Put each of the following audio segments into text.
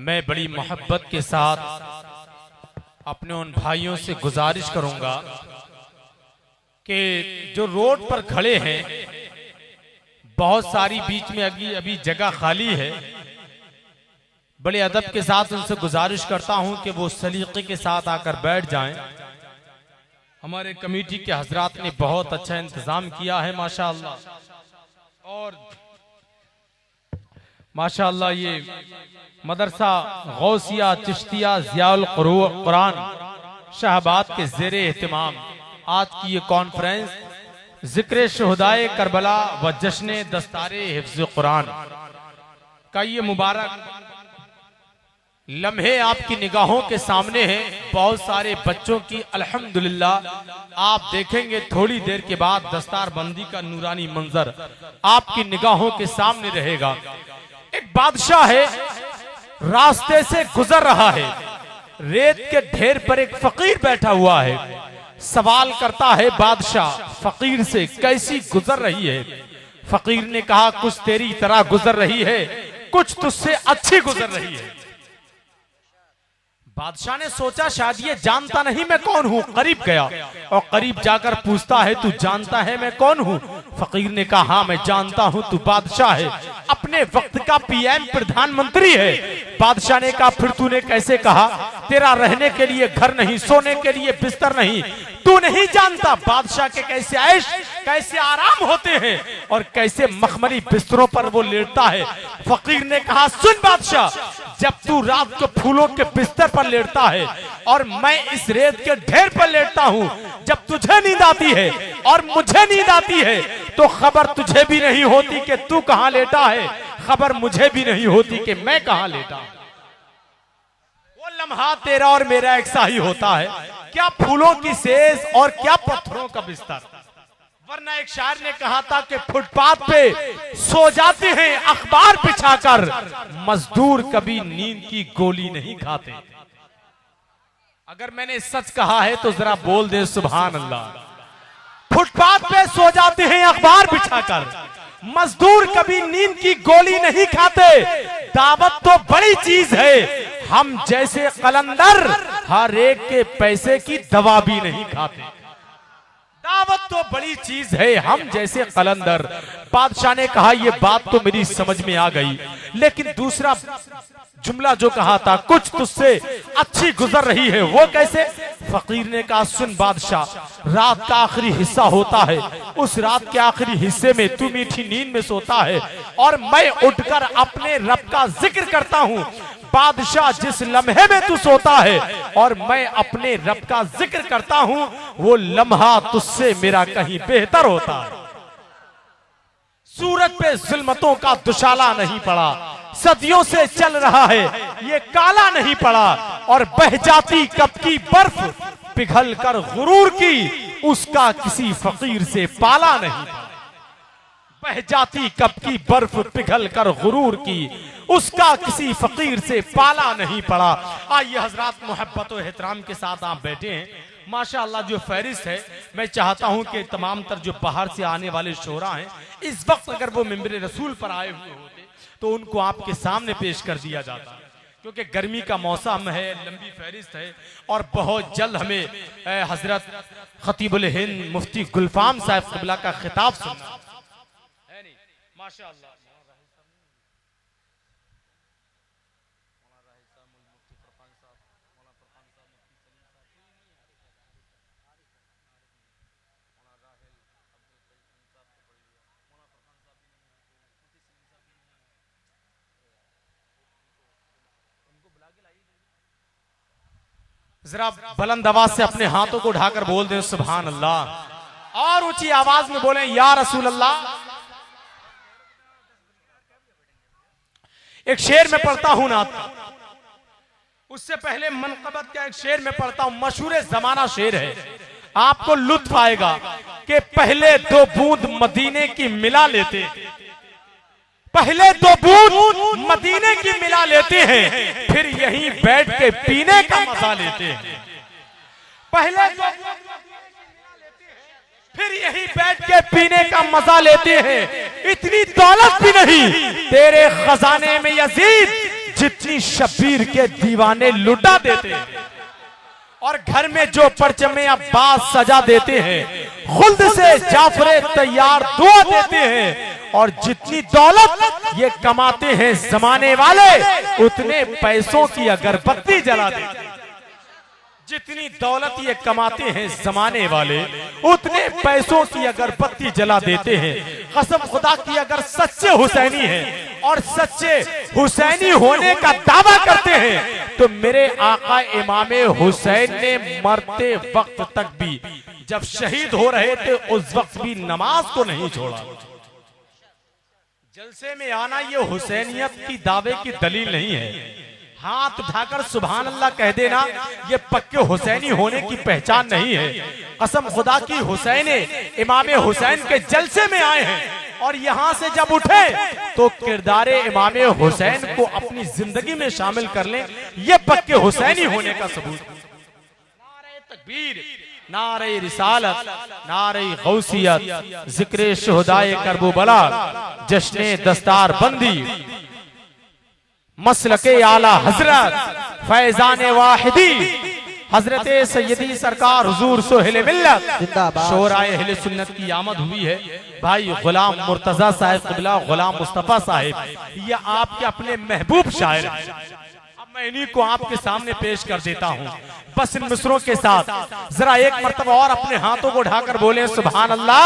मैं बड़ी मोहब्बत के साथ अपने उन भाइयों से गुजारिश करूंगा कि जो रोड पर खड़े हैं, बहुत सारी बीच में अभी जगह खाली है, बड़े अदब के साथ उनसे गुजारिश करता हूं कि वो सलीके के साथ आकर बैठ जाएं। हमारे कमेटी के हजरात ने बहुत अच्छा इंतजाम किया है माशाअल्लाह। और माशाअल्लाह ये मदरसा गौसिया चिश्तिया ज़ियाउल कुरान शाहबाद के ज़ेरे एहतिमाम आज की ये कॉन्फ्रेंस जिक्र शुहदाए करबला व जश्न दस्तारे हिफ्ज़ कुरान का ये मुबारक लम्हे आपकी निगाहों के सामने हैं। बहुत सारे बच्चों की अल्हम्दुलिल्लाह आप देखेंगे थोड़ी देर के बाद दस्तार बंदी का नूरानी मंजर आपकी निगाहों के सामने रहेगा। एक बादशाह है, रास्ते से गुजर रहा है, रेत के ढेर पर एक फकीर बैठा हुआ है। सवाल करता है बादशाह फकीर से, कैसी गुजर रही है? फकीर ने कहा कुछ तेरी तरह गुजर रही है, कुछ तुझसे अच्छी गुजर रही है। बादशाह ने सोचा शायद ये जानता नहीं मैं कौन हूं। करीब गया और करीब जाकर पूछता है तू जानता है मैं कौन हूं? फकीर ने कहा हाँ मैं जानता हूं, तू बादशाह है, अपने वक्त का पीएम प्रधानमंत्री है। बादशाह ने कहा फिर तूने कैसे कहा? तेरा रहने के लिए घर नहीं, सोने के लिए बिस्तर नहीं, तू नहीं जानता बादशाह के कैसे ऐश कैसे आराम होते हैं और कैसे मखमली बिस्तरों पर वो लेटता है। फकीर ने कहा सुन बादशाह, जब तू रात को फूलों के बिस्तर पर लेटता है और मैं इस रेत के ढेर पर लेटता हूं, जब तुझे नींद आती है और मुझे नींद आती है तो खबर तुझे भी नहीं होती कि तू कहां लेटा है, खबर मुझे भी नहीं होती कि मैं कहां लेटा। वो लम्हा तेरा और मेरा एक सा ही होता है, क्या फूलों की सेज और क्या पत्थरों का बिस्तर। वरना एक शायर ने कहा था कि फुटपाथ पे सो जाते हैं अखबार बिछाकर, मजदूर कभी नींद की गोली नहीं खाते। अगर मैंने सच कहा है तो जरा बोल दे सुभान अल्लाह। फुटपाथ पे सो जाते हैं अखबार बिछाकर, मजदूर कभी नींद की गोली नहीं खाते। दावत तो बड़ी चीज है, हम जैसे कलंदर हर एक के पैसे की दवा भी नहीं खाते। दावत तो बड़ी चीज है, हम जैसे कलंदर। बादशाह ने कहा ये बात तो मेरी समझ में आ गई, लेकिन दूसरा जुमला जो कहा था कुछ तुझसे अच्छी गुजर रही है वो कैसे? फकीर ने कहा सुन बादशाह, रात का आखिरी हिस्सा होता है, उस रात के आखिरी हिस्से में तू मीठी नींद में सोता है और मैं उठकर अपने रब का जिक्र करता हूँ। बादशाह जिस लम्हे में तू सोता है और मैं अपने रब का जिक्र करता हूं, वो लम्हा तुझसे मेरा कहीं बेहतर होता है। सूरज पे जुल्मतों का दुशाला नहीं पड़ा, सदियों से चल रहा है ये काला नहीं पड़ा, और बह जाती कब की बर्फ पिघल कर गुरूर की, उसका किसी फकीर से पाला नहीं। बह जाती कब की बर्फ पिघल कर गुरूर की, उसका किसी फकीर से पाला नहीं पड़ा। आइए हजरात मोहब्बत और एहतराम के साथ आप बैठे हैं। माशाअल्लाह जो फहरिस्त है, मैं चाहता हूं कि तमाम तर जो बाहर से आने वाले शोरा हैं इस वक्त अगर वो मिंबर रसूल पर आए हुए होते तो उनको आपके सामने पेश कर दिया जाता, क्योंकि गर्मी का मौसम है, लंबी फहरिस्त है और बहुत जल्द हमें हजरत खतीबुल हिंद मुफ्ती गुलफाम साहब क़िबला का खिताब सुनना है। नहीं माशाअल्लाह जरा बुलंद आवाज से अपने हाथों को उठाकर बोल दें सुभान अल्लाह, और ऊंची आवाज में बोलें या रसूल अल्लाह। एक शेर में पढ़ता हूं नात, उससे पहले मनकबत का एक शेर में पढ़ता हूं, मशहूर जमाना शेर है, आपको लुत्फ आएगा कि पहले दो बूंद मदीने की मिला लेते, पहले दो बूंद मदीने की मिला लेते हैं, फिर यहीं बैठ के पीने का मजा लेते हैं। पहले फिर यहीं बैठ के पीने का मजा लेते हैं। इतनी दौलत भी नहीं तेरे खजाने में यजीद, जितनी शब्बीर के दीवाने लुटा देते हैं और घर में जो परचमे अब्बास सजा देते हैं, खुल्द से जाफरे तैयार दुआ देते हैं और जितनी दौलत ये कमाते हैं जमाने वाले, उतने पैसों की अगरबत्ती जला देते हैं। जितनी दौलत ये कमाते हैं जमाने वाले, उतने पैसों की अगरबत्ती जला देते हैं। कसम खुदा की, अगर सच्चे हुसैनी हैं और सच्चे हुसैनी होने का दावा करते हैं तो मेरे आका इमामे हुसैन ने मरते वक्त तक भी, जब शहीद हो रहे थे उस वक्त भी नमाज को नहीं छोड़ा। जलसे में आना ये हुसैनियत की दावे की दलील नहीं है। हाथ उठाकर सुभान अल्लाह कह देना ये पक्के हुसैनी होने की पहचान नहीं है। कसम खुदा की, हुसैन इमामे हुसैन के जलसे में आए हैं और यहाँ से जब उठे तो किरदारे इमामे हुसैन को अपनी जिंदगी में शामिल कर लें, ये पक्के हुसैनी होने का सबूत। नारे तकबीर, नारे रिसालत, नारे गौसियत, जिक्र शुहदाए करबला, जश्ने दस्तार बंदी, मसलके आला हजरत फैजान वाहिदी, हजरत सैयदी सरकार हुजूर सोहेल मिल्लत शोराए अहले सुन्नत की आमद हुई है। भाई गुलाम मुर्तजा साहिब क़िबला, गुलाम मुस्तफा साहिब, ये आपके अपने महबूब शायर हैं। अब मैं इन्हीं को आपके सामने पेश कर देता हूँ बस इन मिसरों के साथ। जरा एक मर्तबा और अपने हाथों को उठाकर बोले सुभान अल्लाह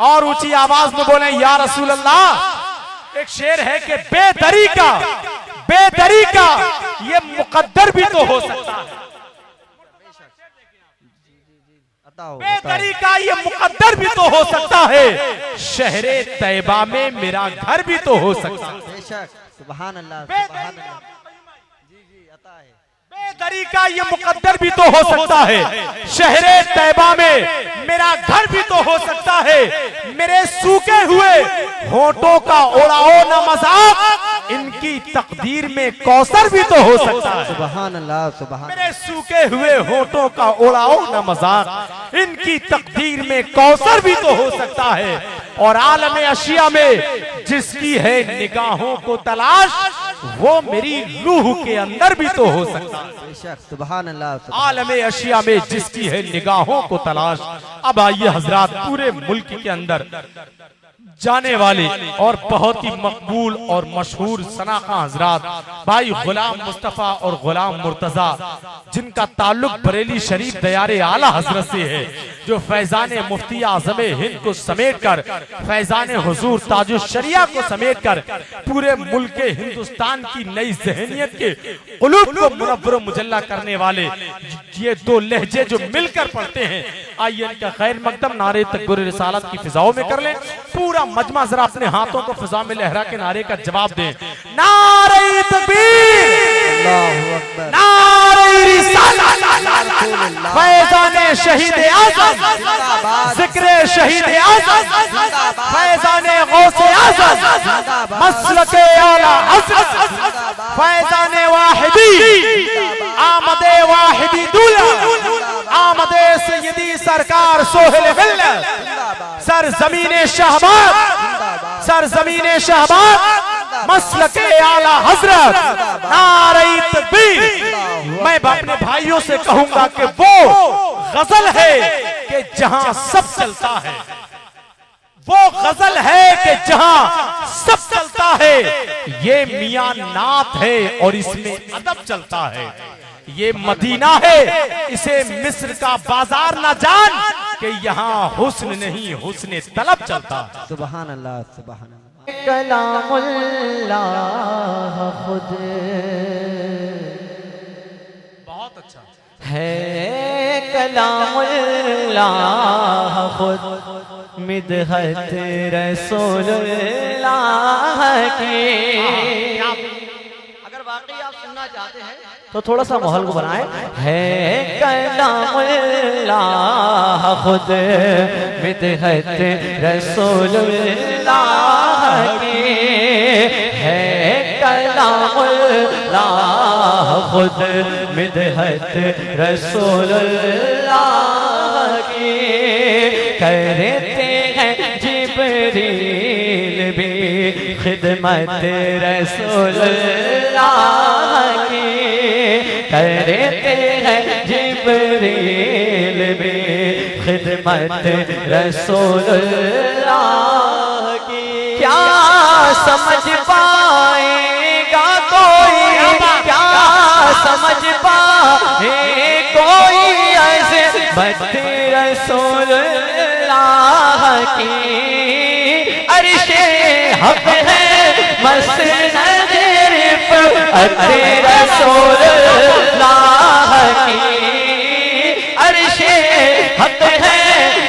और ऊंची आवाज में बोले या रसूल अल्लाह। एक शेर है कि बेदरी का ये मुकद्दर भी तो हो सकता है, बेदरी का ये मुकद्दर भी तो हो सकता है, शहरे तैयबा में मेरा घर भी तो हो सकता है। बेशक, सुभान अल्लाह, सुभान अल्लाह। जी अता है। बेदरी का ये मुकद्दर भी तो हो सकता है, शहरे तैयबा में मेरा घर भी तो हो सकता है। मेरे सूखे हुए होठों का उड़ाओ न मजाक, इनकी तकदीर में कौसर भी तो हो सकता है। सुभान अल्लाह, सुभान। मेरे सूखे हुए होठों का उड़ाओ न मजाक, इनकी तकदीर में कौसर भी तो हो सकता है। और आलम अशिया में जिसकी है निगाहों को तलाश, वो मेरी रूह के अंदर भी तो हो सकता है। बेशक, सुभान अल्लाह। आलम अशिया में जिसकी है निगाहों को तलाश। अब आइए हजरात, पूरे मुल्क के अंदर जाने वाले और बहुत ही मकबूल और मशहूर सनाखा हजरात भाई गुलाम मुस्तफा और गुलाम मुर्तजा, जिनका ताल्लुक बरेली शरीफ दयारे आला हजरत से है, जो फैजान मुफ्ती आज़म हिंद को समेटकर, फैजान हुजूर ताजुल शरिया को समेटकर पूरे मुल्क हिंदुस्तान की नई ज़हनियत के क़ुलूब को मुनव्वर मुजल्ला करने वाले ये दो लहजे जो मिलकर पढ़ते हैं। आइए इनका खैर मकदम नारे तकबीर रिसालत की फिजाओं में कर लें। पूरा मजमा जरा अपने हाथों को फिजा में लहरा के नारे का जवाब दें। नारे तकबीर, नारे रिसालत, फैजान शहीद आज़म, जिक्र शहीद आज़म, फैजान गौसे आज़म, मसलके आला हज़रत, फैजान वाहिदी, आमदे वाहिदी दूल्हा, आमदे सैयदी सरकार सोहेल मिल्लत, सरजमीने शहबाज, सरजमीने शहबाज, मसलके आला हजरत, नारे तकबीर। मैं अपने भाइयों से कहूंगा कि वो गजल है कि जहां सब चलता है, वो गजल है कि जहां सब चलता है। ये मियां नात है और इसमें अदब चलता है। ये मदीना है, इसे मिस्र का बाजार ना जान कि यहाँ हुस्न नहीं हुस्न तलब चलता है। सुभान अल्लाह, सुभान अल्लाह। कलामुल्लाह खुद बहुत अच्छा है, कलामुल्लाह खुद मिदहत रसूलुल्लाह की। अगर वाकई आप सुनना चाहते हैं तो थोड़ा सा माहौल को बनाए। है कलामुल्लाह खुद मिदहत रसूलुल्लाह की, है कलामुल्लाह खुद मिदहत रसूलुल्लाह की। करते हैं जिब्रील भी खिदमत रसूलुल्लाह की करते हैं जिब्रील भी खिदमत रसूलुल्लाह की। क्या समझ पाएगा कोई, क्या समझ पाए कोई अज़मत रसूलुल्लाह की। अर्शे हक है मसनद रिफ़अत रसूलुल्लाह की। अर्शे हक है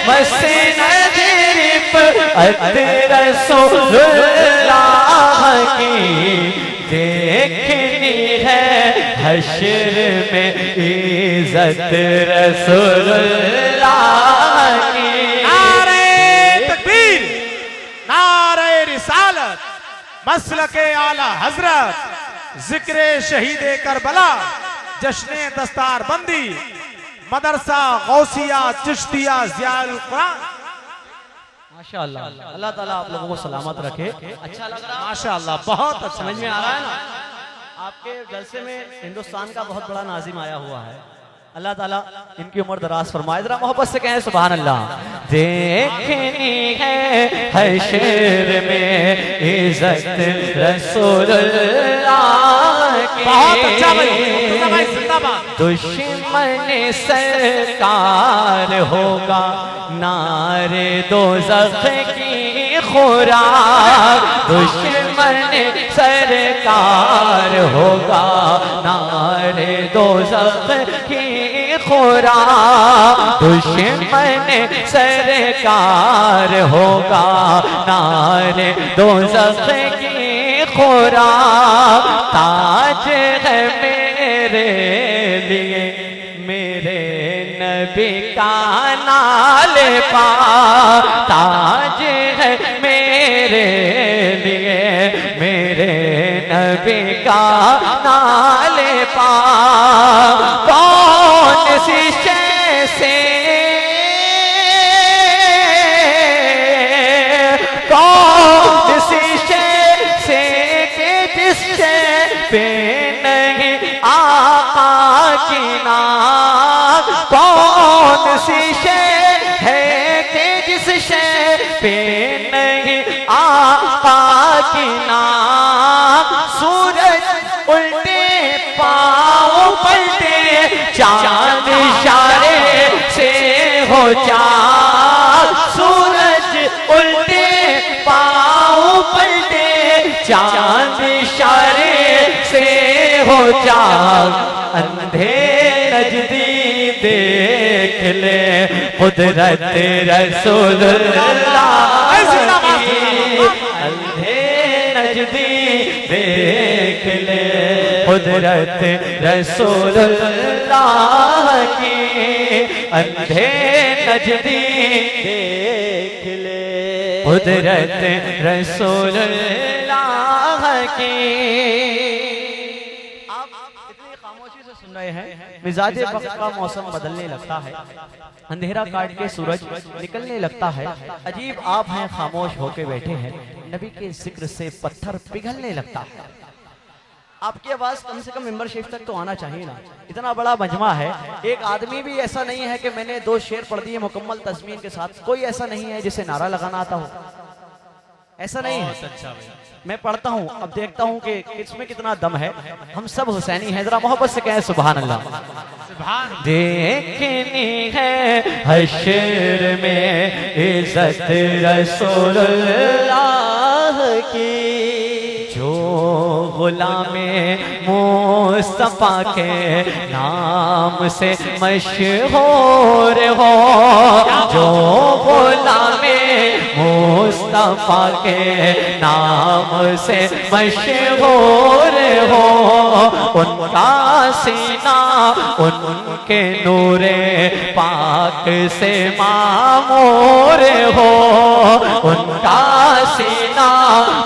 मसनद रिफ़अत रसूलुल्लाह की। देखनी है हश्र में इज़्ज़त रसूलुल्लाह की। नारे तकबीर, नारे रिसालत, मसलके आला हजरत, जिक्रे शहीदे करबला, जश्ने दस्तार बंदी, मदरसा गौसिया चिश्तिया ज़ियाउल कुरान। माशाअल्लाह, अल्लाह ताला आप लोगों को सलामत रखे। अच्छा लग रहा है माशाअल्लाह, बहुत अच्छा। समझ में आ रहा है ना। आपके जलसे में हिंदुस्तान का बहुत बड़ा नाजिम आया हुआ है। अल्लाह ताला इनकी उम्र दराज फरमाए। जरा मोहब्बत से कहें सुभान अल्लाह। देखनी है हश्र में इज़्ज़त रसूलुल्लाह की। बहुत अच्छा भाई, मुर्तज़ा भाई जिंदाबाद। दुश्मन सरकार होगा नारे दोज़ख की खुराक। दुश्मन सरकार होगा नारे दोज़ख की खुराक। दुश्मन सरकार होगा नारे दोज़ख की खुराक। ताज है मेरे लिए मेरे नबी का नाले पा। ताज है मेरे लिए मेरे नबी का नाले पा। कौन सी शय से कौन सी शय से के जिस शय पे नहीं आका की नाक। कौन सी शय है कि जिस शय पे नहीं आका की नाक। सूरज उल्टे पाँव पलटे चांद इशारे से हो चाँद। सूरज उल्टे पाँव पलटे चांद इशारे से हो चाँद। अंधे नजदी देख ले कुदरत रसूलुल्लाह की। अंधे नजदी देख ले कुदरत रसूलुल्लाह की। अंधे नजदी देख ले कुदरत रसूलुल्लाह की। आप इतनी खामोशी से सुन रहे हैं। मिजाजे वक्त का मौसम बदलने लगता है, अंधेरा काट के सूरज निकलने लगता है। अजीब आप हैं खामोश होके बैठे हैं। नबी के जिक्र से पत्थर पिघलने लगता है। आपकी आवाज कम से कम मेंबर शेफ तक तो आना चाहिए ना। इतना बड़ा मजमा है। एक आदमी भी ऐसा नहीं है कि मैंने 2 शेर पढ़ दिए मुकम्मल तस्मीन के साथ। कोई ऐसा नहीं है जिसे नारा लगाना आता हो, ऐसा नहीं है। मैं पढ़ता हूँ, अब देखता हूँ कि इसमें कितना दम है। हम सब हुसैनी हैं। जरा मोहब्बत से कहें सुभान अल्लाह। देखनी है हश्र में इज़्ज़त रसूलुल्लाह की। जो गुलामे मुस्तफा के नाम से मशहूर हो। जो गुलामे मुस्तफा के नाम से मशहूर हो। उनका सीना उनके नूरे पाक से मामूर हो। उनका सीना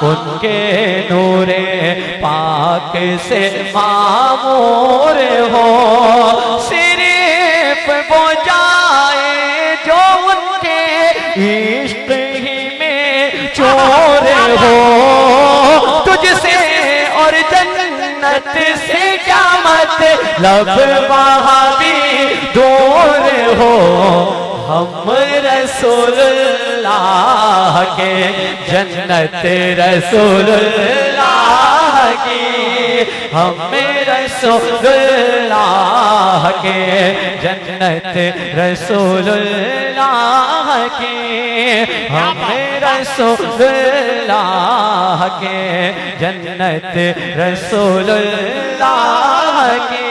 उनके नूरे पाक से मामूर हो। सिर्फ वो जाए जो उनके इश्क ही में चोर हो। लब वहाँ भी दूर हो, हम रसूलुल्लाह के जन्नत रसूलुल्लाह की, हमें रसूलुल्लाह के जन्नत रसूलुल्लाह की, हमें रसूलुल्लाह के जन्नत रसूलुल्लाह की।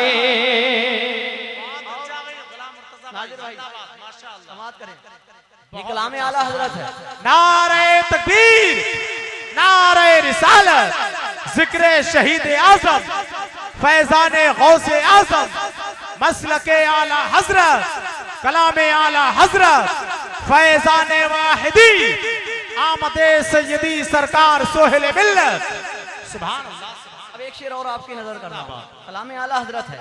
ये कलाम आला हजरत है। नारे तकबीर, नारे रिसालत, जिक्र शहीद आजम, फैजान गौसे आजम, मसलके आला हजरत, कलामे आला हजरत, फैजान वाहिदी, आमदे सय्यदी सरकार सोहेल मिल्लत। सुभान अल्लाह। अब एक शेर और आपकी नजर करना, कलाम आला हजरत है,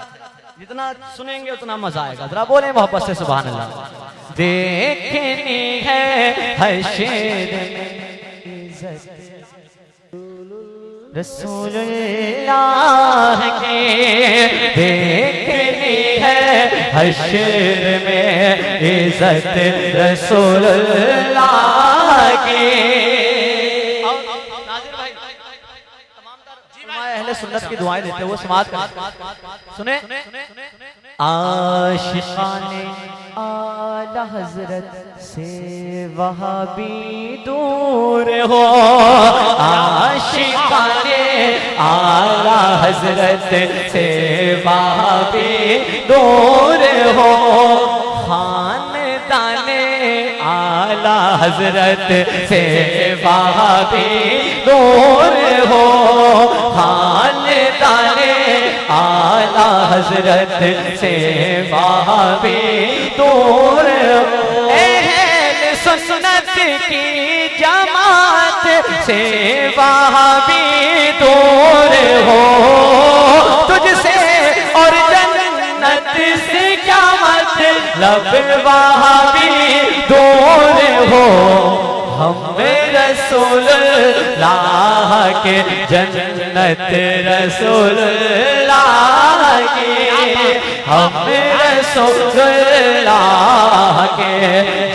जितना सुनेंगे उतना मजा आएगा। जरा बोले मोहब्बत से सुभान अल्लाह। देखनी है हश्र में रसूलुल्लाह के, देखनी है हश्र में इज्जत रसूलुल्लाह की। अहले सुन्नत की दुआएं देते हुए समाज का सुने। आशिकाने आला हजरत से वहाँ भी दूर हो, आशिकाने आला हजरत से वहाँ भी दूर हो, खानदाने आला हजरत से वहाँ भी दूर हो, खानदाने आला हजरत से वहाँ भी दूर हो, अहले सुन्नत की जमात से वहाँ भी दूर हो, तुझसे और जन्नत से क्या मतलब वहाँ भी दूर हो, हमें रसूलुल्लाह के जन्नत रसूलुल्लाह की, हमें रसूलुल्लाह के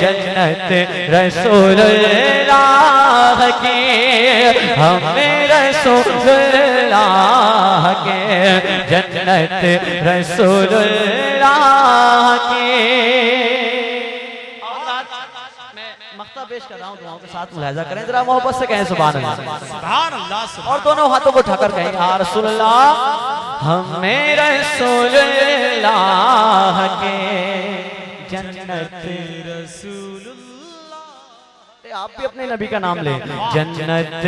जन्नत रसूलुल्लाह की, हमें रसूलुल्लाह के जन्नत रसूलुल्लाह की। मख्ता पेश कर रहा हूँ, दुआओं के साथ मुलाहिजा करें, जरा मोहब्बत से कहें सुभान अल्लाह। सुभान अल्लाह। और दोनों हाथों को उठाकर कहें या रसूल अल्लाह, हमें रसूलुल्लाह के जन्नत रसूलुल्लाह। आप भी अपने नबी का नाम लें, जन्नत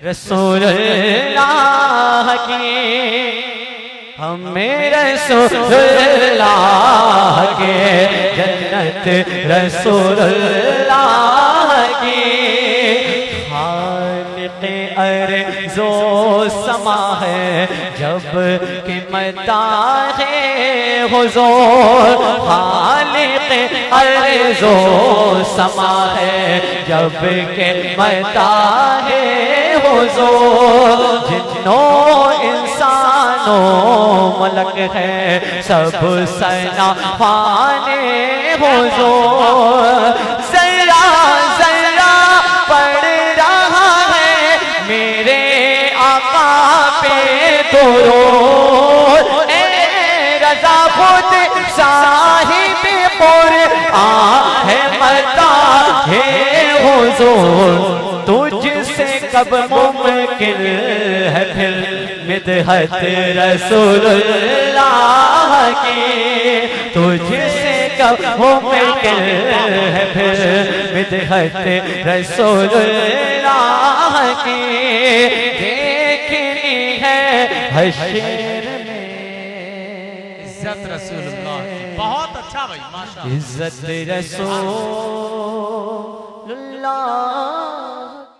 रसूलुल्लाह की, हमें रसूलुल्लाह के जन्नत रसूलुल्लाह की। खालिक़े अर्ज़ो समा है जब कि मताहे हुज़ूर, खालिक़े अर्ज़ो समा है जब कि मताहे हुज़ूर, जिन्नों इंसानों मलक है सब सना पाने हुज़ूर, ज़रा ज़रा पड़ रहा है मेरे आका पे दुरूद, ए रज़ा खुद साहिब कुरआन है मता है हुज़ूर, तुझसे कब मुमकिन है फिर मिदहत रसूलुल्लाह की, तुझसे कब मुमकिन है फिर मिदहत रसूलुल्लाह की। देखनी है हश्र में इज्जत रसूलुल्लाह की। बहुत अच्छा भाई, माशाअल्लाह। इज्जत रसूलुल्लाह